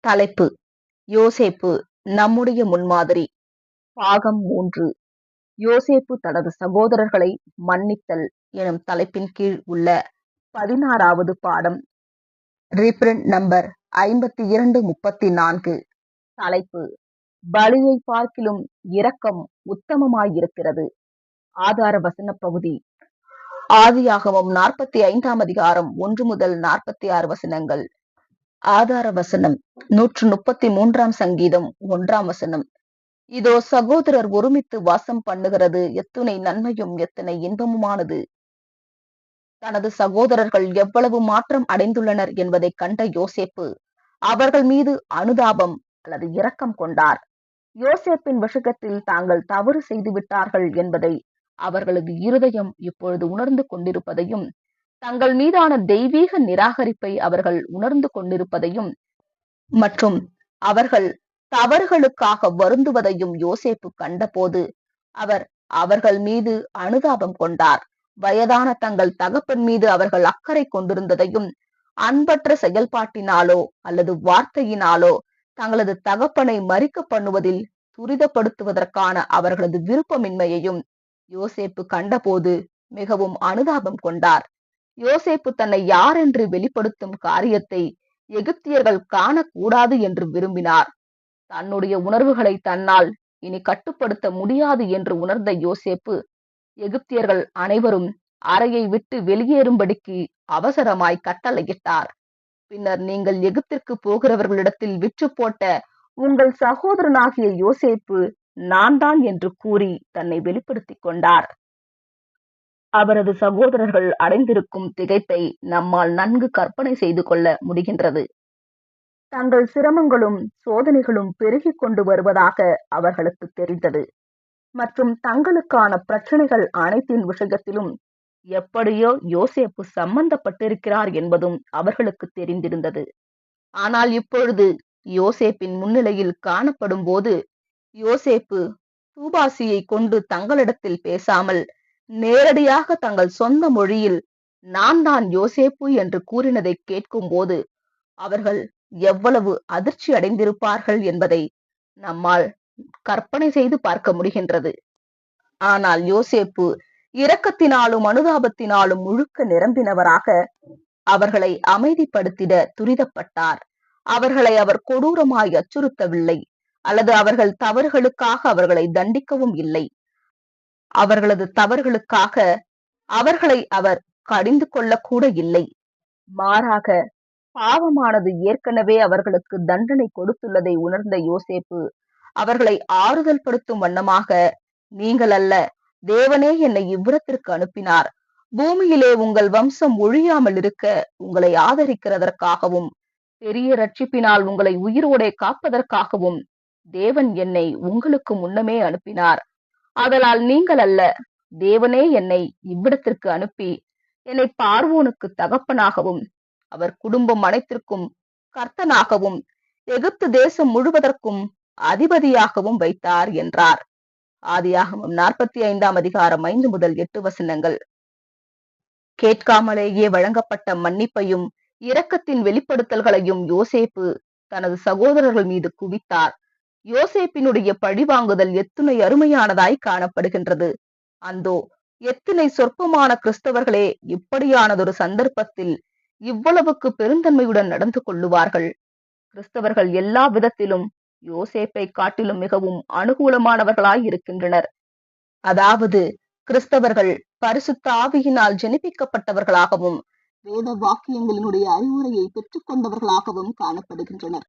தலைப்பு: யோசேப்பு நம்முடைய முன்மாதிரி. பாகம் 3. யோசேப்பு தனது சகோதரர்களை மன்னித்தல் எனும் தலைப்பின் கீழ் உள்ள 16வது பாடம். Reprint number 5234. தலைப்பு: பலியை பார்க்கிலும் இரக்கம் உத்தமமாயிருக்கிறது. ஆதார வசன பகுதி: ஆதியாகமம் 45ஆம் அதிகாரம் 1 முதல் 46 வசனங்கள். ஆதார வசனம்: 133ஆம் சங்கீதம் 1ஆம் வசனம். இதோ சகோதரர் ஒருமித்து வாசம் பண்ணுகிறது எத்துணை நன்மையும் எத்தனை இன்பமுமானது. தனது சகோதரர்கள் எவ்வளவு மாற்றம் அடைந்துள்ளனர் என்பதை கண்ட யோசேப்பு அவர்கள் மீது அனுதாபம் அல்லது இரக்கம் கொண்டார். யோசேப்பின் விஷயத்தில் தாங்கள் தவறு செய்து விட்டார்கள் என்பதை அவர்களது இருதயம் இப்பொழுது உணர்ந்து கொண்டிருப்பதையும், தங்கள் மீதான தெய்வீக நிராகரிப்பை அவர்கள் உணர்ந்து கொண்டிருப்பதையும் மற்றும் அவர்கள் தவறுகளுக்காக வருந்துவதையும் யோசேப்பு கண்டபோது அவர் அவர்கள் மீது அனுதாபம் கொண்டார். வயதான தங்கள் தகப்பன் மீது அவர்கள் அக்கறை கொண்டிருந்ததையும், அன்பற்ற செயல்பாட்டினாலோ அல்லது வார்த்தையினாலோ தங்களது தகப்பனை மறிக்க பண்ணுவதில் துரிதப்படுத்துவதற்கான அவர்களது விருப்பமின்மையையும் யோசேப்பு கண்டபோது மிகவும் அனுதாபம் கொண்டார். யோசேப்பு தன்னை யார் என்று வெளிப்படுத்தும் காரியத்தை எகிப்தியர்கள் காணக்கூடாது என்று விரும்பினார். தன்னுடைய உணர்வுகளை தன்னால் இனி கட்டுப்படுத்த முடியாது என்று உணர்ந்த யோசேப்பு எகிப்தியர்கள் அனைவரும் அறையை விட்டு வெளியேறும்படிக்கு அவசரமாய் கட்டளையிட்டார். பின்னர், நீங்கள் எகிப்திற்கு போகிறவர்களிடத்தில் விற்று போட்ட உங்கள் சகோதரனாகிய யோசேப்பு நான் தான் என்று கூறி தன்னை வெளிப்படுத்திக் கொண்டார். அவரது சகோதரர்கள் அடைந்திருக்கும் திகைப்பை நம்மால் நன்கு கற்பனை செய்து கொள்ள முடிகின்றது. தங்கள் சிரமங்களும் சோதனைகளும் பெருகிக் கொண்டு வருவதாக அவர்களுக்கு தெரிந்தது மற்றும் தங்களுக்கான பிரச்சனைகள் அனைத்தின் விஷயத்திலும் எப்படியோ யோசேப்பு சம்பந்தப்பட்டிருக்கிறார் என்பதும் அவர்களுக்கு தெரிந்திருந்தது. ஆனால் இப்பொழுது யோசேப்பின் முன்னிலையில் காணப்படும் போது யோசேப்பு சூபாசியை கொண்டு தங்களிடத்தில் பேசாமல் நேரடியாக தங்கள் சொந்த மொழியில் நான் தான் யோசேப்பு என்று கூறினதை கேட்கும் போது அவர்கள் எவ்வளவு அதிர்ச்சி அடைந்திருப்பார்கள் என்பதை நம்மால் கற்பனை செய்து பார்க்க முடிகின்றது. ஆனால் யோசேப்பு இரக்கத்தினாலும் அனுதாபத்தினாலும் முழுக்க நிரம்பினவராக அவர்களை அமைதிப்படுத்திட துரிதப்பட்டார். அவர்களை அவர் கொடூரமாய் அச்சுறுத்தவில்லை அல்லது அவர்கள் தவறுகளுக்காக அவர்களை தண்டிக்கவும் இல்லை. அவர்களது தவறுகளுக்காக அவர்களை அவர் கடிந்து கொள்ளக்கூட இல்லை. மாறாக பாவமானது ஏற்கனவே அவர்களுக்கு தண்டனை கொடுத்துள்ளதை உணர்ந்த யோசேப்பு அவர்களை ஆறுதல் படுத்தும் வண்ணமாக, நீங்கள் அல்ல, தேவனே என்னை இவ்விடத்திற்கு அனுப்பினார். பூமியிலே உங்கள் வம்சம் ஒழியாமல் இருக்க உங்களை ஆதரிக்கிறதற்காகவும் பெரிய ரட்சிப்பினால் உங்களை உயிரோடே காப்பதற்காகவும் தேவன் என்னை உங்களுக்கு முன்னமே அனுப்பினார். ஆதலால் நீங்கள் அல்ல, தேவனே என்னை இவ்விடத்திற்கு அனுப்பி என்னை பார்வோனுக்கு தகப்பனாகவும் அவர் குடும்பம் அனைத்திற்கும் கர்த்தனாகவும் எகிப்து தேசம் முழுவதற்கும் அதிபதியாகவும் வைத்தார் என்றார். ஆதியாகமம் 45ஆம் அதிகாரம் 5 முதல் 8 வசனங்கள். கேட்காமலேயே வழங்கப்பட்ட மன்னிப்பையும் இரக்கத்தின் வெளிப்படுத்தல்களையும் யோசேப்பு தனது சகோதரர்கள் மீது குவித்தார். யோசேப்பினுடைய பழிவாங்குதல் எத்துணை அருமையானதாய் காணப்படுகின்றது. அந்தோ எத்தனை சொற்பமான கிறிஸ்தவர்களே இப்படியானதொரு சந்தர்ப்பத்தில் இவ்வளவுக்கு பெருந்தன்மையுடன் நடந்து கொள்ளுவார்கள். கிறிஸ்தவர்கள் எல்லா விதத்திலும் யோசேப்பை காட்டிலும் மிகவும் அனுகூலமானவர்களாய் இருக்கின்றனர். அதாவது கிறிஸ்தவர்கள் பரிசுத்த ஆவியினால் ஜெனிப்பிக்கப்பட்டவர்களாகவும் வேத வாக்கியங்களினுடைய அறிவுரையை பெற்றுக் கொண்டவர்களாகவும் காணப்படுகின்றனர்.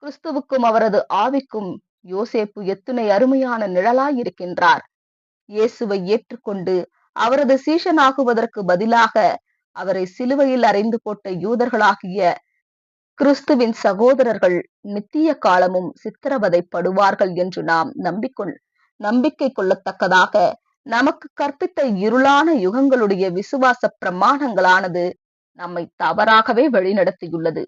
கிறிஸ்துவுக்கும் அவரது ஆவிக்கும் யோசேப்பு எத்துணை அருமையான நிழலாய் இருக்கின்றார். இயேசுவை ஏற்றுக்கொண்டு அவரது சீஷனாகுவதற்கு பதிலாக அவரை சிலுவையில் அறைந்து போட்ட யூதர்களாகிய கிறிஸ்துவின் சகோதரர்கள் நித்திய காலமும் சித்திரவதைப்படுவார்கள் என்று நாம் நம்பிக்கை கொள்ளத்தக்கதாக நமக்கு கற்பித்த இருளான யுகங்களுடைய விசுவாச பிரமாணங்களானது நம்மை தவறாகவே வழிநடத்தியுள்ளது.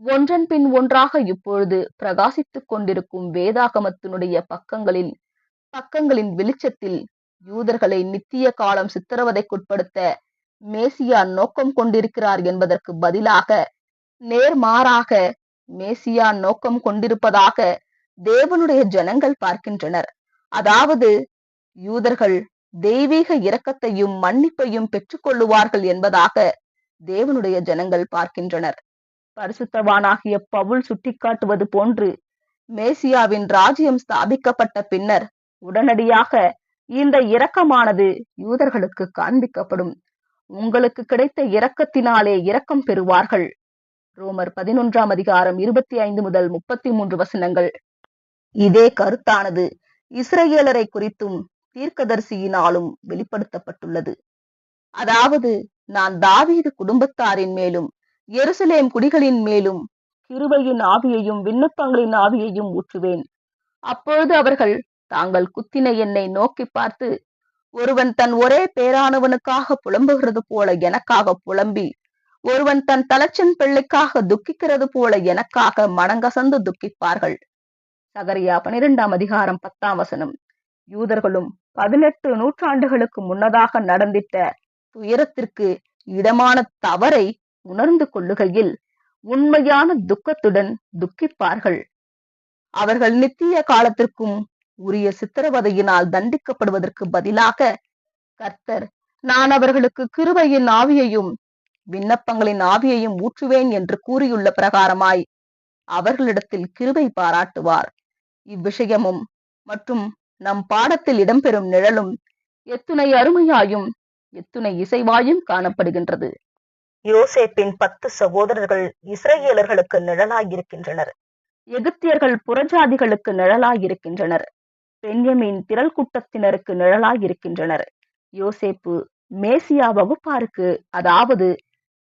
ஒன்றன் பின் ஒன்றாக இப்பொழுது பிரகாசித்துக் கொண்டிருக்கும் வேதாகமத்தினுடைய பக்கங்களின் வெளிச்சத்தில் யூதர்களை நித்திய காலம் சித்திரவதைக்குட்படுத்த மேசியா நோக்கம் கொண்டிருக்கிறார் என்பதற்கு பதிலாக நேர்மாறாக மேசியா நோக்கம் கொண்டிருப்பதாக தேவனுடைய ஜனங்கள் பார்க்கின்றனர். அதாவது யூதர்கள் தெய்வீக இரக்கத்தையும் மன்னிப்பையும் பெற்றுக்கொள்ளுவார்கள் என்பதாக தேவனுடைய ஜனங்கள் பார்க்கின்றனர். பரிசுத்தவானாகிய பவுல் சுட்டிக்காட்டுவது போன்று மேசியாவின் ராஜ்யம் ஸ்தாபிக்கப்பட்ட பின்னர் உடனடியாக இந்த இரக்கமானது யூதர்களுக்கு காண்பிக்கப்படும். உங்களுக்கு கிடைத்த இரக்கத்தினாலே இரக்கம் பெறுவார்கள். ரோமர் 11ஆம் அதிகாரம் 25 முதல் 33 வசனங்கள். இதே கருத்தானது இஸ்ரவேலரை குறித்தும் தீர்க்கதரிசியினாலும் வெளிப்படுத்தப்பட்டுள்ளது. அதாவது, நான் தாவீது குடும்பத்தாரின் மேலும் எருசலேம் குடிகளின் மேலும் கிருபையின் ஆவியையும் விண்ணப்பங்களின் ஆவியையும் ஊற்றுவேன். அப்பொழுது அவர்கள் தாங்கள் குத்தின என்னை நோக்கி பார்த்து, ஒருவன் தன் ஒரே பேரானவனுக்காக புலம்புகிறது போல எனக்காக புலம்பி, ஒருவன் தன் தலைச்சன் பிள்ளைக்காக துக்கிக்கிறது போல எனக்காக மனங்கசந்து துக்கிப்பார்கள். சகரியா 12ஆம் அதிகாரம் 10ஆம் வசனம். யூதர்களும் 18 நூற்றாண்டுகளுக்கு முன்னதாக நடந்திட்ட துயரத்திற்கு இடமான தவறை உணர்ந்து கொள்ளுகையில் உண்மையான துக்கத்துடன் துக்கிப்பார்கள். அவர்கள் நித்திய காலத்திற்கும் உரிய சித்திரவதையினால் தண்டிக்கப்படுவதற்கு பதிலாக கர்த்தர், நான் அவர்களுக்கு கிருபையின் ஆவியையும் விண்ணப்பங்களின் ஆவியையும் ஊற்றுவேன் என்று கூறியுள்ள பிரகாரமாய் அவர்களிடத்தில் கிருபை பாராட்டுவார். இவ்விஷயமும் மற்றும் நம் பாடத்தில் இடம்பெறும் நிழலும் எத்துணை அருமையாயும் எத்துணை இசைவாயும் காணப்படுகின்றது. யோசேப்பின் 10 சகோதரர்கள் இஸ்ரவேலர்களுக்கு நிழலாயிருக்கின்றனர். எகிப்தியர்கள் புறஜாதிகளுக்கு நிழலாயிருக்கின்றனர். பென்யமீன் திரள் கூட்டத்தினருக்கு நிழலாயிருக்கின்றனர். யோசேப்பு மேசியா வகுப்பாருக்கு, அதாவது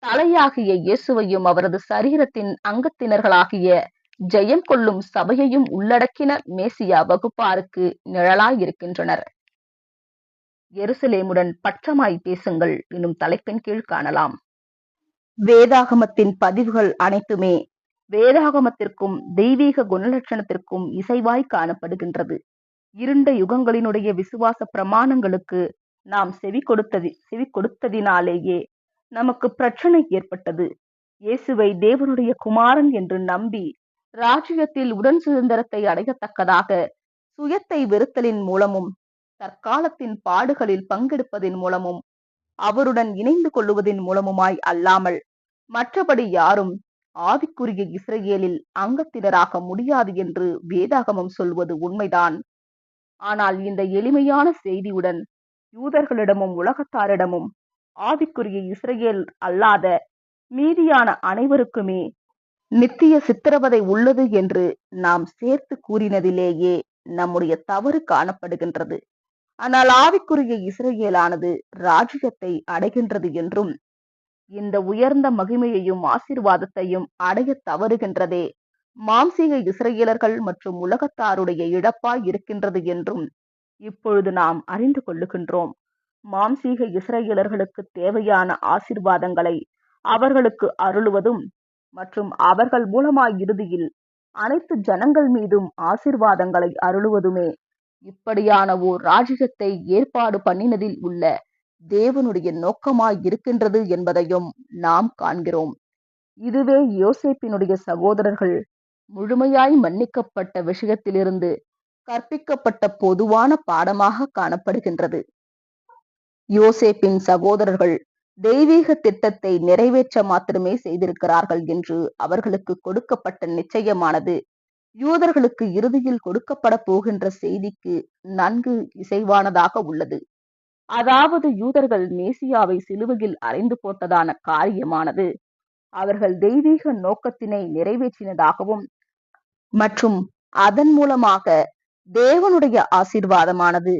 தலையாகிய இயேசுவையும் அவரது சரீரத்தின் அங்கத்தினர்களாகிய ஜெயம் கொள்ளும் சபையையும் உள்ளடக்கின மேசியா வகுப்பாருக்கு நிழலாயிருக்கின்றனர். எருசலேமுடன் பட்சமாய் பேசுங்கள் எனும் தலைப்பின் கீழ் காணலாம். வேதாகமத்தின் பதிவுகள் அனைத்துமே வேதாகமத்திற்கும் தெய்வீக குணலட்சணத்திற்கும் இசைவாய் காணப்படுகின்றது. இருண்ட யுகங்களினுடைய விசுவாச பிரமாணங்களுக்கு நாம் செவி கொடுத்ததினாலேயே நமக்கு பிரச்சனை ஏற்பட்டது. இயேசுவை தேவனுடைய குமாரன் என்று நம்பி ராஜ்யத்தில் உடன் சுதந்திரத்தை அடையத்தக்கதாக சுயத்தை வெறுத்தலின் மூலமும் தற்காலத்தின் பாடுகளில் பங்கெடுப்பதின் மூலமும் அவருடன் இணைந்து கொள்ளுவதன் மூலமுமாய் அல்லாமல் மற்றபடி யாரும் ஆவிக்குரிய இஸ்ரவேலில் அங்கத்தினராக முடியாது என்று வேதாகமம் சொல்வது உண்மைதான். ஆனால் இந்த எளிமையான செய்தியுடன் யூதர்களிடமும் உலகத்தாரிடமும் ஆவிக்குரிய இஸ்ரவேல் அல்லாத மீதியான அனைவருக்குமே நித்திய சித்திரவதை உள்ளது என்று நாம் சேர்த்து கூறினதிலேயே நம்முடைய தவறு காணப்படுகின்றது. ஆனால் ஆவிக்குரிய இஸ்ரவேலானது ராஜ்யத்தை அடைகின்றது என்றும் இந்த உயர்ந்த மகிமையையும் ஆசீர்வாதத்தையும் அடைய தவறுகின்றதே மாம்சீக இஸ்ரவேலர்கள் மற்றும் உலகத்தாருடைய இழப்பாய் இருக்கின்றது என்றும் இப்பொழுது நாம் அறிந்து கொள்ளுகின்றோம். மாம்சீக இஸ்ரவேலர்களுக்கு தேவையான ஆசீர்வாதங்களை அவர்களுக்கு அருளுவதும் மற்றும் அவர்கள் மூலமாய் இறுதியில் அனைத்து ஜனங்கள் மீதும் ஆசீர்வாதங்களை அருளுவதுமே இப்படியான ஓர் ராஜ்யத்தை ஏற்பாடு பண்ணினதில் உள்ள தேவனுடைய நோக்கமாய் இருக்கின்றது என்பதையும் நாம் காண்கிறோம். இதுவே யோசேப்பினுடைய சகோதரர்கள் முழுமையாய் மன்னிக்கப்பட்ட விஷயத்திலிருந்து கற்பிக்கப்பட்ட பொதுவான பாடமாக காணப்படுகின்றது. யோசேப்பின் சகோதரர்கள் தெய்வீக திட்டத்தை நிறைவேற்ற மாத்திரமே செய்திருக்கிறார்கள் என்று அவர்களுக்கு கொடுக்கப்பட்ட நிச்சயமானது யூதர்களுக்கு இறுதியில் கொடுக்கப்பட போகின்ற செய்திக்கு நன்கு இசைவானதாக உள்ளது. அதாவது யூதர்கள் மேசியாவை சிலுவையில் அறைந்து போட்டதான காரியமானது அவர்கள் தெய்வீக நோக்கத்தினை நிறைவேற்றினதாகவும் மற்றும் அதன் மூலமாக தேவனுடைய ஆசீர்வாதமானது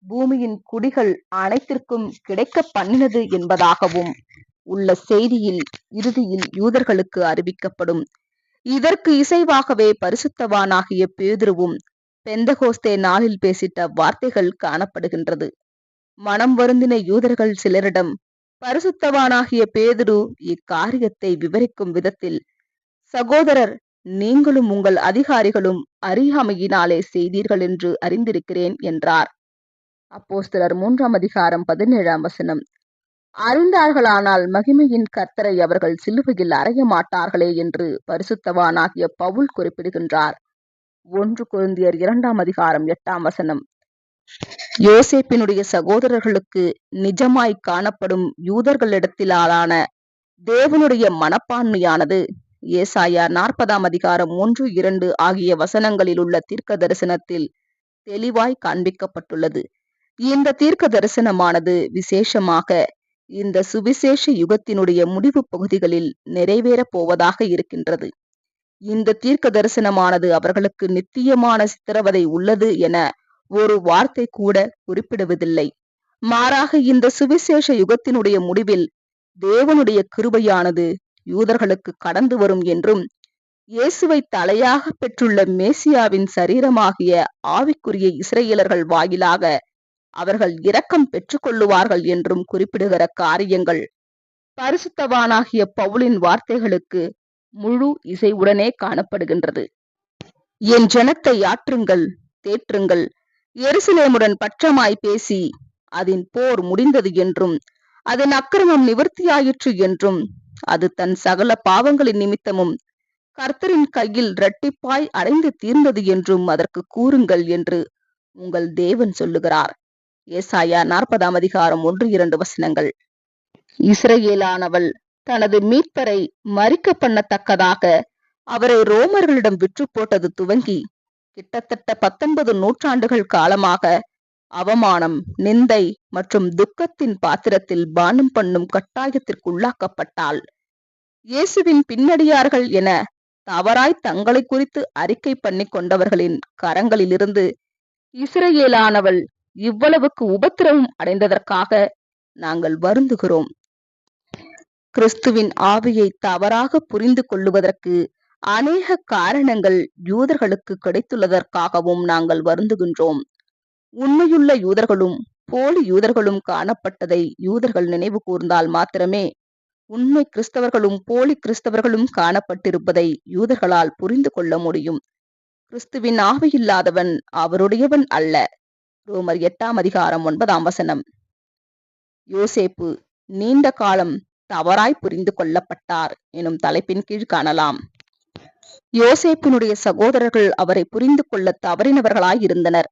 பூமியின் குடிகள் அனைத்திற்கும் கிடைக்க பண்ணினது என்பதாகவும் உள்ள செய்தியில் இறுதியில் யூதர்களுக்கு அறிவிக்கப்படும். இதற்கு இசைவாகவே பரிசுத்தவானாகிய பேதுருவும் பெந்தகோஸ்தே நாளில் பேசிட்ட வார்த்தைகள் காணப்படுகின்றது. மனம் வருந்தின யூதர்கள் சிலரிடம் பரிசுத்தவானாகிய பேதுரு இக்காரியத்தை விவரிக்கும் விதத்தில், சகோதரர், நீங்களும் உங்கள் அதிகாரிகளும் அறியாமையினாலே செய்தீர்கள் என்று அறிந்திருக்கிறேன் என்றார். அப்போஸ்தலர் 3ஆம் அதிகாரம் 17ஆம் வசனம். அறிந்தார்களானால் மகிமையின் கர்த்தரை அவர்கள் சிலுவையில் அறைய மாட்டார்களே என்று பரிசுத்தவானாகிய பவுல் குறிப்பிடுகின்றார். 1 கொரிந்தியர் 2:8. யோசேப்பினுடைய சகோதரர்களுக்கு நிஜமாய் காணப்படும் யூதர்களிடத்திலான தேவனுடைய மனப்பான்மையானது ஏசாயா 40:1-2 ஆகிய வசனங்களில் உள்ள தீர்க்க தரிசனத்தில் தெளிவாய் காண்பிக்கப்பட்டுள்ளது. இந்த தீர்க்க தரிசனமானது விசேஷமாக இந்த சுவிசேஷ யுகத்தினுடைய முடிவு பகுதிகளில் நிறைவேறப் போவதாக இருக்கின்றது. இந்த தீர்க்க தரிசனமானது அவர்களுக்கு நித்தியமான சித்திரவதை உள்ளது என ஒரு வார்த்தை கூட குறிப்பிடுவதில்லை. மாறாக இந்த சுவிசேஷ யுகத்தினுடைய முடிவில் தேவனுடைய கிருபையானது யூதர்களுக்கு கடந்து வரும் என்றும், இயேசுவை தலையாக பெற்றுள்ள மேசியாவின் சரீரமாகிய ஆவிக்குரிய இஸ்ரவேலர்கள் வாயிலாக அவர்கள் இரக்கம் பெற்றுக்கொள்ளுவார்கள் என்றும் குறிப்பிடுகிற காரியங்கள் பரிசுத்தவானாகிய பவுலின் வார்த்தைகளுக்கு முழு இசைவுடனே காணப்படுகின்றது. என் ஜனத்தை ஆற்றுங்கள், தேற்றுங்கள், எருசலேமுடன் பட்சமாய் பேசி அதன் போர் முடிந்தது என்றும், அதன் அக்கிரமம் நிவர்த்தியாயிற்று என்றும், அது தன் சகல பாவங்களின் நிமித்தமும் கர்த்தரின் கையில் இரட்டிப்பாய் அடைந்து தீர்ந்தது என்றும் அதற்கு கூறுங்கள் என்று உங்கள் தேவன் சொல்லுகிறார். ஏசாயா 40:1-2. இஸ்ரவேலானவள் தனது மீட்பரை மரிக்க பண்ணத்தக்கதாக அவரை ரோமர்களிடம் விற்று போட்டது துவங்கி கிட்டத்தட்ட 19 நூற்றாண்டுகள் காலமாக அவமானம், நிந்தை மற்றும் துக்கத்தின் பாத்திரத்தில் பானம் பண்ணும் கட்டாயத்திற்குள்ளாக்கப்பட்டாள். இயேசுவின் பின்னடியார்கள் என தவறாய் தங்களை குறித்து அறிக்கை பண்ணி கொண்டவர்களின் கரங்களிலிருந்து இஸ்ரவேலானவள் இவ்வளவுக்கு உபத்திரவம் அடைந்ததற்காக நாங்கள் வருந்துகிறோம். கிறிஸ்துவின் ஆவியை தவறாக புரிந்து கொள்ளுவதற்கு அநேக காரணங்கள் யூதர்களுக்கு கிடைத்துள்ளதற்காகவும் நாங்கள் வருந்துகின்றோம். உண்மையுள்ள யூதர்களும் போலி யூதர்களும் காணப்பட்டதை யூதர்கள் நினைவு கூர்ந்தால் மாத்திரமே உண்மை கிறிஸ்தவர்களும் போலி கிறிஸ்தவர்களும் காணப்பட்டிருப்பதை யூதர்களால் புரிந்து கொள்ள முடியும். கிறிஸ்துவின் ஆவியில்லாதவன் அவருடையவன் அல்ல. ரோமர் 8:9. யோசேப்பு நீண்ட காலம் தவறாய் புரிந்து கொள்ளப்பட்டார் எனும் தலைப்பின் கீழ் காணலாம். யோசேப்பினுடைய சகோதரர்கள் அவரை புரிந்து கொள்ள தவறினவர்களாய் இருந்தனர்.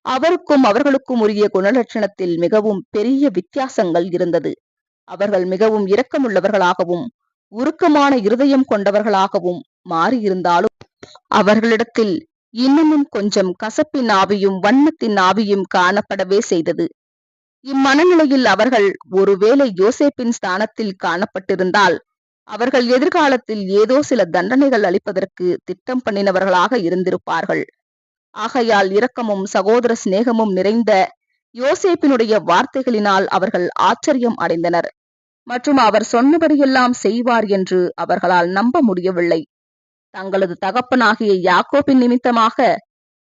அவருக்கும் அவர்களுக்கும் உரிய குணலட்சணத்தில் மிகவும் பெரிய வித்தியாசங்கள் இருந்தது. அவர்கள் மிகவும் இரக்கமுள்ளவர்களாகவும் உருக்கமான இருதயம் கொண்டவர்களாகவும் மாறியிருந்தாலும் அவர்களிடத்தில் இன்னமும் கொஞ்சம் கசப்பின் ஆவியும் வன்மத்தின் ஆவியும் காணப்படவே செய்தது. இம்மனநிலையில் அவர்கள் ஒருவேளை யோசேப்பின் ஸ்தானத்தில் காணப்பட்டிருந்தால் அவர்கள் எதிர்காலத்தில் ஏதோ சில தண்டனைகள் அளிப்பதற்கு திட்டம் பண்ணினவர்களாக இருந்திருப்பார்கள். ஆகையால் இரக்கமும் சகோதர சிநேகமும் நிறைந்த யோசேப்பினுடைய வார்த்தைகளினால் அவர்கள் ஆச்சரியம் அடைந்தனர் மற்றும் அவர் சொன்னபடியெல்லாம் செய்வார் என்று அவர்களால் நம்ப முடியவில்லை. தங்களது தகப்பனாகிய யாக்கோபின் நிமித்தமாக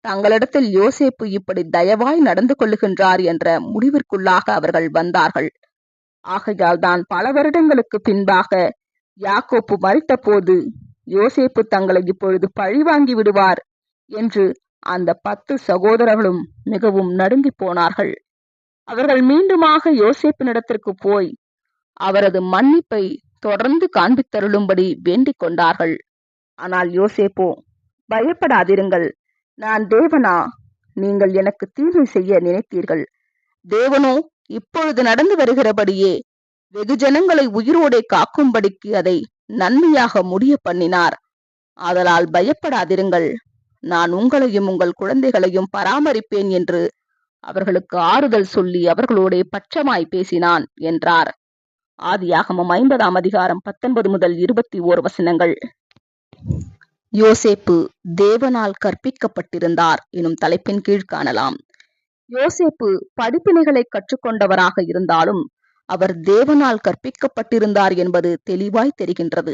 தங்களிடத்தில் யோசேப்பு இப்படி தயவாய் நடந்து கொள்ளுகின்றார் என்ற முடிவிற்குள்ளாக அவர்கள் வந்தார்கள். ஆகையால் தான் பல வருடங்களுக்கு பின்பாக யாக்கோப்பு மரித்த போது யோசேப்பு தங்களை இப்பொழுது பழிவாங்கி விடுவார் என்று அந்த 10 சகோதரர்களும் மிகவும் நடுங்கி போனார்கள். அவர்கள் மீண்டுமாக யோசேப்பினிடத்திற்கு போய் அவரது மன்னிப்பை தொடர்ந்து காண்பித்தருளும்படி வேண்டிக் கொண்டார்கள். ஆனால் யோசேப்போ, பயப்படாதிருங்கள், நான் தேவனா? நீங்கள் எனக்கு தீமை செய்ய நினைத்தீர்கள். தேவனோ இப்பொழுது நடந்து வருகிறபடியே வெகுஜனங்களை உயிரோடே காக்கும்படிக்கு அதை நன்மையாக முடிய பண்ணினார். ஆதலால் பயப்படாதிருங்கள், நான் உங்களையும் உங்கள் குழந்தைகளையும் பராமரிப்பேன் என்று அவர்களுக்கு ஆறுதல் சொல்லி அவர்களோடே பட்சமாய் பேசினான் என்றார். ஆதியாகமம் 50:19-21. யோசேப்பு தேவனால் கற்பிக்கப்பட்டிருந்தார் எனும் தலைப்பின் கீழ் காணலாம். யோசேப்பு படிப்பினைகளை கற்றுக்கொண்டவராக இருந்தாலும் அவர் தேவனால் கற்பிக்கப்பட்டிருந்தார் என்பது தெளிவாய் தெரிகின்றது.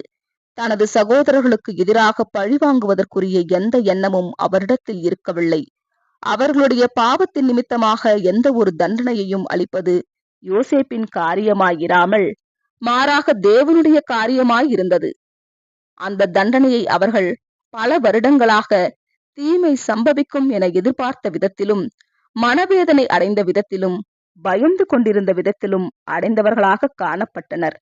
தனது சகோதரர்களுக்கு எதிராக பழிவாங்குவதற்குரிய எந்த எண்ணமும் அவரிடத்தில் இருக்கவில்லை. அவர்களுடைய பாவத்தின் நிமித்தமாக எந்த ஒரு தண்டனையையும் அளிப்பது யோசேப்பின் காரியமாயிராமல் மாறாக தேவனுடைய காரியமாய் இருந்தது. அந்த தண்டனையை அவர்கள் பல வருடங்களாக தீமை சம்பவிக்கும் என எதிர்பார்த்த விதத்திலும் மனவேதனை அடைந்த விதத்திலும் பயந்து கொண்டிருந்த விதத்திலும் அடைந்தவர்களாக காணப்பட்டனர்.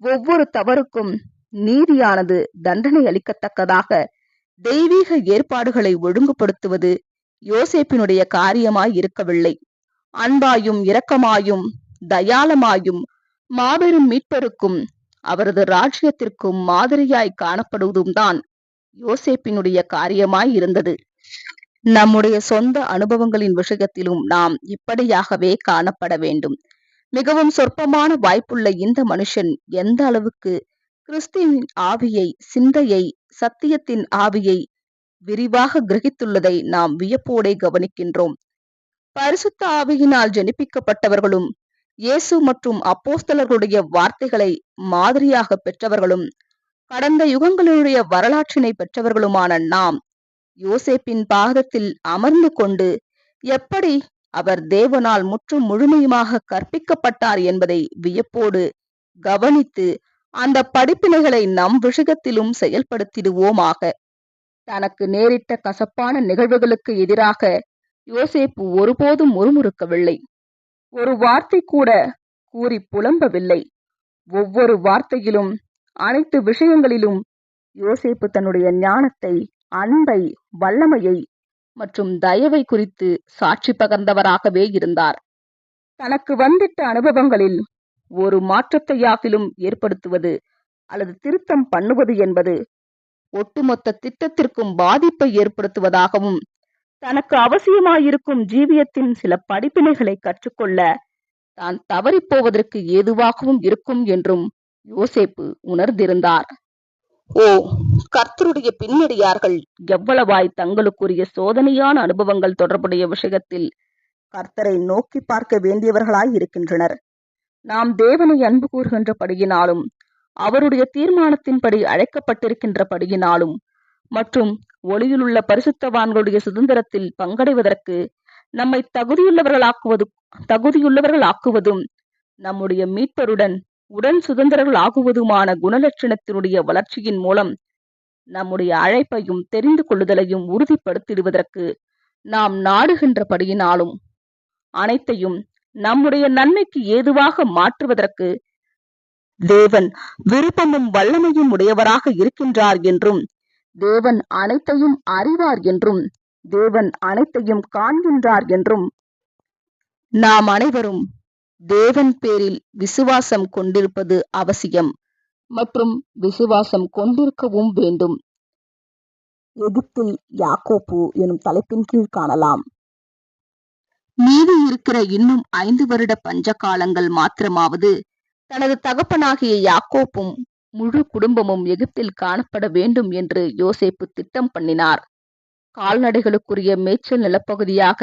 ஒவ்வொரு தவறுக்கும் நீதியானது தண்டனை அளிக்கத்தக்கதாக தெய்வீக ஏற்பாடுகளை ஒழுங்குபடுத்துவது யோசேப்பினுடைய காரியமாய் இருக்கவில்லை. அன்பாயும் இரக்கமாயும் தயாளமாயும் மாபெரும் மீட்பருக்கும் அவரது ராஜ்யத்திற்கும் மாதிரியாய் காணப்படுவதும் தான் யோசேப்பினுடைய காரியமாய் இருந்தது. நம்முடைய சொந்த அனுபவங்களின் விஷயத்திலும் நாம் இப்படியாகவே காணப்பட வேண்டும். மிகவும் சொற்பமான வாய்ப்புள்ள இந்த மனுஷன் எந்த அளவுக்கு கிறிஸ்துவின் ஆவியை, சிந்தையை, சத்தியத்தின் ஆவியை விரிவாக கிரகித்துள்ளதை நாம் வியப்போடே கவனிக்கின்றோம். பரிசுத்த ஆவியினால் ஜெனிப்பிக்கப்பட்டவர்களும் இயேசு மற்றும் அப்போஸ்தலர்களுடைய வார்த்தைகளை மாதிரியாக பெற்றவர்களும் கடந்த யுகங்களுடைய வரலாற்றினை பெற்றவர்களுமான நாம் யோசேப்பின் பாதத்தில் அமர்ந்து கொண்டு எப்படி அவர் தேவனால் முற்றும் முழுமையுமாக கற்பிக்கப்பட்டார் என்பதை வியப்போடு கவனித்து அந்த படிப்பினைகளை நம் விஷயத்திலும் செயல்படுத்திடுவோமாக. தனக்கு நேரிட்ட கசப்பான நிகழ்வுகளுக்கு எதிராக யோசேப்பு ஒருபோதும் முறுமுறுக்கவில்லை. ஒரு வார்த்தை கூட கூறி புலம்பவில்லை. ஒவ்வொரு வார்த்தையிலும், அனைத்து விஷயங்களிலும் யோசேப்பு தன்னுடைய ஞானத்தை, அன்பை, வல்லமையை மற்றும் தயவை குறித்து சாட்சி பகர்ந்தவராகவே இருந்தார். தனக்கு வந்திட்ட அனுபவங்களில் ஒரு மாற்றத்தையாகிலும் ஏற்படுத்துவது அல்லது திருத்தம் பண்ணுவது என்பது ஒட்டுமொத்த திட்டத்திற்கும் பாதிப்பை ஏற்படுத்துவதாகவும், தனக்கு அவசியமாயிருக்கும் ஜீவியத்தின் சில படிப்பினைகளை கற்றுக்கொள்ள தான் தவறிப்போவதற்கு ஏதுவாகவும் இருக்கும் என்றும் யோசேப்பு உணர்ந்திருந்தார். ஓ, கர்த்தருடைய பின்னடியார்கள் எவ்வளவாய் தங்களுக்குரிய சோதனையான அனுபவங்கள் தொடர்புடைய விஷயத்தில் கர்த்தரை நோக்கி பார்க்க வேண்டியவர்களாய் இருக்கின்றனர். நாம் தேவனை அன்பு கூறுகின்றபடியினாலும், அவருடைய தீர்மானத்தின்படி அழைக்கப்பட்டிருக்கின்றபடியினாலும் மற்றும் ஒளியிலுள்ள பரிசுத்தவான்களுடைய சுதந்திரத்தில் பங்கடைவதற்கு நம்மை தகுதியுள்ளவர்களாக்குவதும் நம்முடைய மீட்பருடன் உடன் சுதந்திரர்கள் ஆகுவதுமான குணலட்சணத்தினுடைய வளர்ச்சியின் மூலம் நம்முடைய அழைப்பையும் தெரிந்து கொள்ளுதலையும் உறுதிப்படுத்திடுவதற்கு நாம் நாடுகின்றபடியினாலும் அனைத்தையும் நம்முடைய நன்மைக்கு ஏதுவாக மாற்றுவதற்கு தேவன் விருப்பமும் வல்லமையும் உடையவராக இருக்கின்றார் என்றும், தேவன் அனைத்தையும் அறிவார் என்றும், தேவன் அனைத்தையும் காண்கின்றார் என்றும் நாம் அனைவரும் தேவன் பேரில் விசுவாசம் கொண்டிருப்பது அவசியம் மற்றும் விசுவாசம் கொண்டிருக்கவும் வேண்டும். எகிப்தில் யாக்கோப்பு எனும் தலைப்பின் கீழ் காணலாம். மீதி இருக்கிற இன்னும் 5 வருட பஞ்ச காலங்கள் மாத்திரமாவது தனது தகப்பனாகிய யாக்கோப்பும் முழு குடும்பமும் எகிப்தில் காணப்பட வேண்டும் என்று யோசேப்பு திட்டம் பண்ணினார். கால்நடைகளுக்குரிய மேய்ச்சல் நிலப்பகுதியாக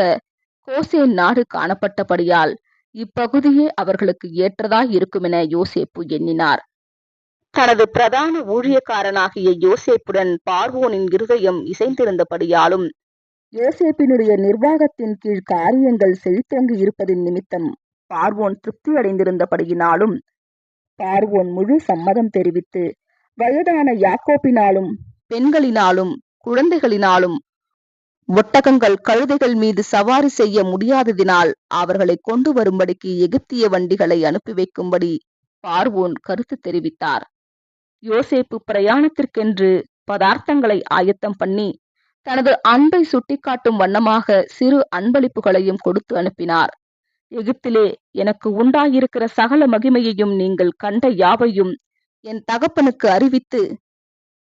கோசேன் நாடு காணப்பட்டபடியால் இப்பகுதியே அவர்களுக்கு ஏற்றதாய் இருக்குமென யோசேப்பு எண்ணினார். தனது பிரதான ஊழியக்காரனாகிய யோசேப்புடன் பார்வோனின் இருதயம் இசைந்திருந்தபடியாலும், யோசேப்பினுடைய நிர்வாகத்தின் கீழ் காரியங்கள் செழித்தோங்கி இருப்பதின் நிமித்தம் பார்வோன் திருப்தி அடைந்திருந்தபடியினாலும், பார்வோன் முழு சம்மதம் தெரிவித்து வயதான யாக்கோப்பினாலும், பெண்களினாலும், குழந்தைகளினாலும் ஒட்டகங்கள், கழுதைகள் மீது சவாரி செய்ய முடியாததினால் அவர்களை கொண்டு வரும்படிக்கு எகிப்திய வண்டிகளை அனுப்பி வைக்கும்படி பார்வோன் கருத்து தெரிவித்தார். யோசேப்பு பிரயாணத்திற்கென்று பதார்த்தங்களை ஆயத்தம் பண்ணி தனது அன்பை சுட்டிக்காட்டும் வண்ணமாக சிறு அன்பளிப்புகளையும் கொடுத்து அனுப்பினார். எகிப்திலே எனக்கு உண்டாயிருக்கிற சகல மகிமையையும் நீங்கள் கண்ட யாவையும் என் தகப்பனுக்கு அறிவித்து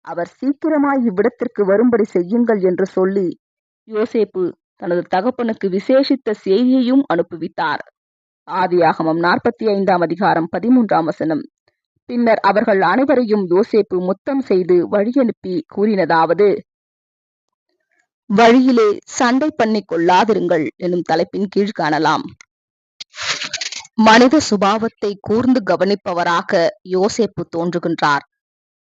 அவர் சீக்கிரமாய் இவ்விடத்திற்கு வரும்படி செய்யுங்கள் என்று சொல்லி யோசேப்பு தனது தகப்பனுக்கு விசேஷித்த செய்தியையும் அனுப்புவித்தார். ஆதியாகமம் 45 அதிகாரம் 13 வசனம். பின்னர் அவர்கள் அனைவரையும் யோசேப்பு முத்தம் செய்து வழியனுப்பி கூறினதாவது: வழியிலே சண்டை பண்ணி கொள்ளாதிருங்கள் எனும் தலைப்பின் கீழ் காணலாம். மனித சுபாவத்தை கூர்ந்து கவனிப்பவராக யோசேப்பு தோன்றுகின்றார்.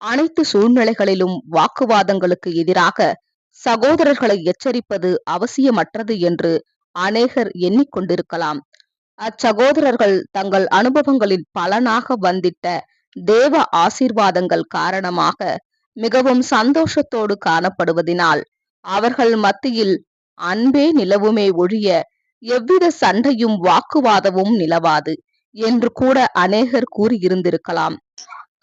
அனைத்து சூழ்நிலைகளிலும் வாக்குவாதங்களுக்கு எதிராக சகோதரர்களை எச்சரிப்பது அவசியமற்றது என்று அநேகர் எண்ணிக்கொண்டிருக்கலாம். அச்சகோதரர்கள் தங்கள் அனுபவங்களின் பலனாக வந்திட்ட தேவ ஆசீர்வாதங்கள் காரணமாக மிகவும் சந்தோஷத்தோடு காணப்படுவதினால் அவர்கள் மத்தியில் அன்பே நிலவுமே ஒழிய எவ்வித சண்டையும் வாக்குவாதமும் நிலவாது என்று கூட அநேகர் கூறியிருந்திருக்கலாம்.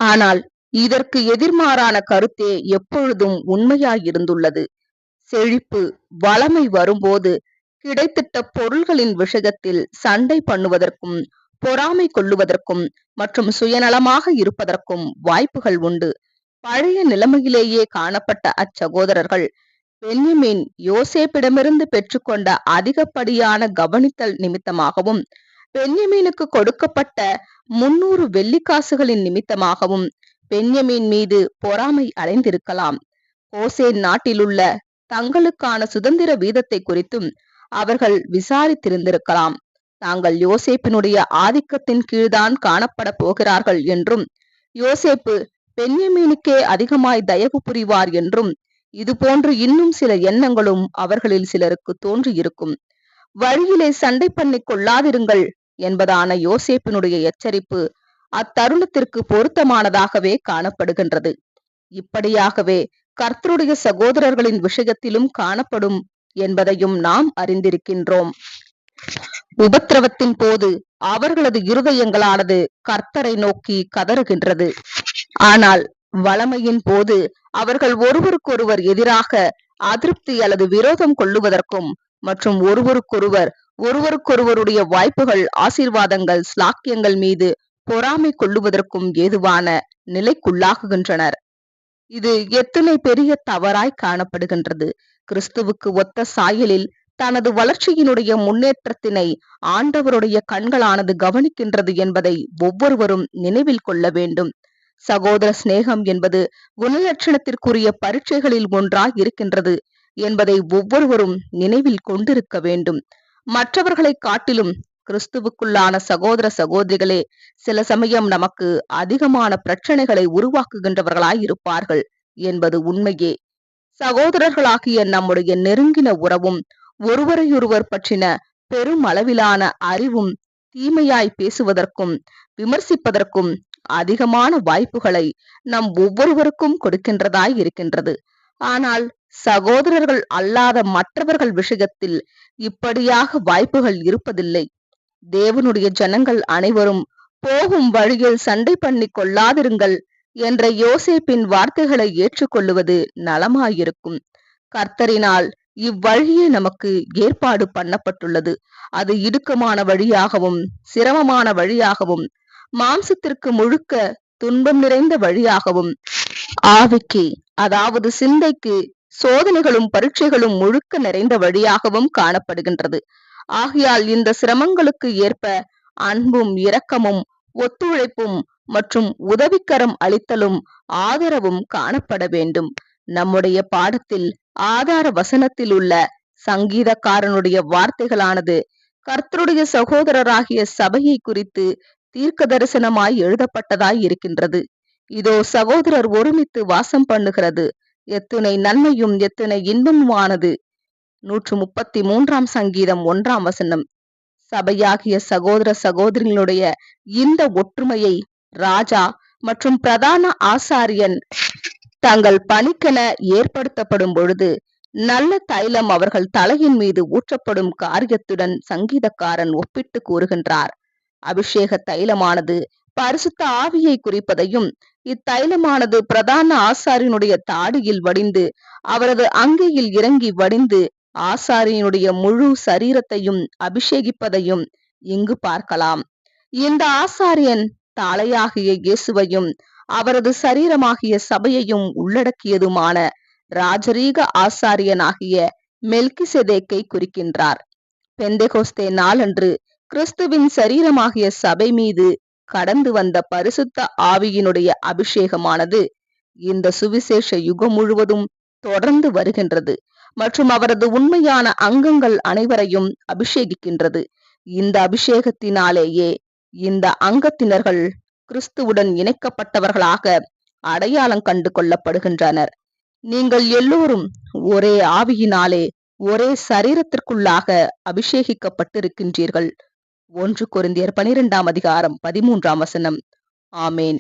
ஆனால் இதற்கு எதிர்மாறான கருத்தே எப்பொழுதும் உண்மையாயிருந்துள்ளது. செழிப்பு, வளமை வரும்போது கிடைத்திட்ட பொருள்களின் விஷயத்தில் சண்டை பண்ணுவதற்கும், பொறாமை கொள்ளுவதற்கும் மற்றும் சுயநலமாக இருப்பதற்கும் வாய்ப்புகள் உண்டு. பழைய நிலைமையிலேயே காணப்பட்ட அச்சகோதரர்கள் பென்யமீன் யோசேப்பிடமிருந்து பெற்றுக்கொண்ட அதிகப்படியான கவனித்தல் நிமித்தமாகவும், பென்யமீனுக்கு கொடுக்கப்பட்ட 300 வெள்ளிக்காசுகளின் நிமித்தமாகவும் பென்யமீன் மீது பொறாமை அடைந்திருக்கலாம். கோசேன் நாட்டிலுள்ள தங்களுக்கான சுதந்திர வீதத்தை குறித்தும் அவர்கள் விசாரித்திருந்திருக்கலாம். தாங்கள் யோசேப்பினுடைய ஆதிக்கத்தின் கீழ்தான் காணப்பட போகிறார்கள் என்றும், யோசேப்பு பென்யமீனுக்கே அதிகமாய் தயவு புரிவார் என்றும், இதுபோன்று இன்னும் சில எண்ணங்களும் அவர்களில் சிலருக்கு தோன்றியிருக்கும். வழியிலே சண்டை பண்ணி கொள்ளாதிருங்கள் என்பதான யோசேப்பினுடைய எச்சரிப்பு அத்தருணத்திற்கு பொருத்தமானதாகவே காணப்படுகின்றது. இப்படியாகவே கர்த்தருடைய சகோதரர்களின் விஷயத்திலும் காணப்படும் என்பதையும் நாம் அறிந்திருக்கின்றோம். உபத்திரவத்தின் போது அவர்களது இருதயங்களானது கர்த்தரை நோக்கி கதறுகின்றது. ஆனால் வளமையின் போது அவர்கள் ஒருவருக்கொருவர் எதிராக அதிருப்தி அல்லது விரோதம் கொள்ளுவதற்கும் மற்றும் ஒருவருக்கொருவருடைய வாய்ப்புகள், ஆசீர்வாதங்கள், ஸ்லாக்கியங்கள் மீது பொறாமை கொள்ளுவதற்கும் ஏதுவான நிலைக்குள்ளாகுகின்றனர். இது எத்தனை பெரிய தவறாய் காணப்படுகின்றது. கிறிஸ்துவுக்கு ஒத்த சாயலில் தனது வளர்ச்சியினுடைய முன்னேற்றத்தினை ஆண்டவருடைய கண்களானது கவனிக்கின்றது என்பதை ஒவ்வொருவரும் நினைவில் கொள்ள வேண்டும். சகோதர சிநேகம் என்பது குணலட்சணத்திற்குரிய பரீட்சைகளில் ஒன்றாய் இருக்கின்றது என்பதை ஒவ்வொருவரும் நினைவில் கொண்டிருக்க வேண்டும். மற்றவர்களை காட்டிலும் கிறிஸ்துவுக்குள்ளான சகோதர சகோதரிகளே சில சமயம் நமக்கு அதிகமான பிரச்சனைகளை உருவாக்குகின்றவர்களாய் இருப்பார்கள் என்பது உண்மையே. சகோதரர்களாகிய நம்முடைய நெருங்கின உறவும் ஒருவரையொருவர் பற்றின பெரும் அளவிலான அறிவும் தீமையாய் பேசுவதற்கும் விமர்சிப்பதற்கும் அதிகமான வாய்ப்புகளை நம் ஒவ்வொருவருக்கும் கொடுக்கின்றதாய் இருக்கின்றது. ஆனால் சகோதரர்கள் அல்லாத மற்றவர்கள் விஷயத்தில் இப்படியாக வாய்ப்புகள் இருப்பதில்லை. தேவனுடைய ஜனங்கள் அனைவரும் போகும் வழியில் சண்டை பண்ணி கொள்ளாதிருங்கள் என்ற யோசேப்பின் வார்த்தைகளை ஏற்றுக்கொள்ளுவது நலமாயிருக்கும். கர்த்தரினால் இவ்வழியே நமக்கு ஏற்பாடு பண்ணப்பட்டுள்ளது. அது இடுக்கமான வழியாகவும் சிரமமான வழியாகவும், மாம்சத்திற்கு முழுக்க துன்பம் நிறைந்த வழியாகவும், ஆவிக்கு அதாவது சிந்தைக்கு சோதனைகளும் பரீட்சைகளும் முழுக்க நிறைந்த வழியாகவும் காணப்படுகின்றது. ஆகையால் இந்த சிரமங்களுக்கு ஏற்ப அன்பும் இரக்கமும் ஒத்துழைப்பும் மற்றும் உதவிக்கரம் அளித்தலும் ஆதரவும் காணப்பட வேண்டும். நம்முடைய பாடத்தில் ஆதார வசனத்தில் உள்ள சங்கீதக்காரனுடைய வார்த்தைகளானது கர்த்தருடைய சகோதரராகிய சபையை குறித்து தீர்க்க தரிசனமாய் எழுதப்பட்டதாய் இருக்கின்றது. இதோ சகோதரர் ஒருமித்து வாசம் பண்ணுகிறது எத்துணை நன்மையும் எத்துணை இன்பமுமானது. 133 சங்கீதம் 1 சபையாகிய சகோதர சகோதரிகளுடைய இந்த ஒற்றுமையை ராஜா மற்றும் பிரதான ஆசாரியன் தங்கள் பணிக்கென ஏற்படுத்தப்படும் பொழுது நல்ல தைலம் அவர்கள் தலையின் மீது ஊற்றப்படும் காரியத்துடன் சங்கீதக்காரன் ஒப்பிட்டு கூறுகின்றார். அபிஷேக தைலமானது பரிசுத்த ஆவியை குறிப்பதையும், இத்தைலமானது பிரதான ஆசாரியனுடைய தாடியில் வடிந்து அவரது அங்கியில் இறங்கி வடிந்து ஆசாரியனுடைய முழு சரீரத்தையும் அபிஷேகிப்பதையும் இங்கு பார்க்கலாம். இந்த ஆசாரியன் தலையாகிய இயேசுவையும் அவரது சரீரமாகிய சபையையும் உள்ளடக்கியதுமான ராஜரீக ஆசாரியனாகிய மெல்கிசேதேக்கை குறிக்கின்றார். பெந்தெகோஸ்தே நாளன்று கிறிஸ்துவின் சரீரமாகிய சபை மீது கடந்து வந்த பரிசுத்த ஆவியினுடைய அபிஷேகமானது இந்த சுவிசேஷ யுகம் முழுவதும் தொடர்ந்து வருகின்றது மற்றும் அவரது உண்மையான அங்கங்கள் அனைவரையும் அபிஷேகிக்கின்றது. இந்த அபிஷேகத்தினாலேயே இந்த அங்கத்தினர்கள் கிறிஸ்துவுடன் இணைக்கப்பட்டவர்களாக அடையாளம் கண்டு கொள்ளப்படுகின்றனர். நீங்கள் எல்லோரும் ஒரே ஆவியினாலே ஒரே சரீரத்திற்குள்ளாக அபிஷேகிக்கப்பட்டிருக்கின்றீர்கள். 1 கொரிந்தியர் 12 13 ஆமேன்.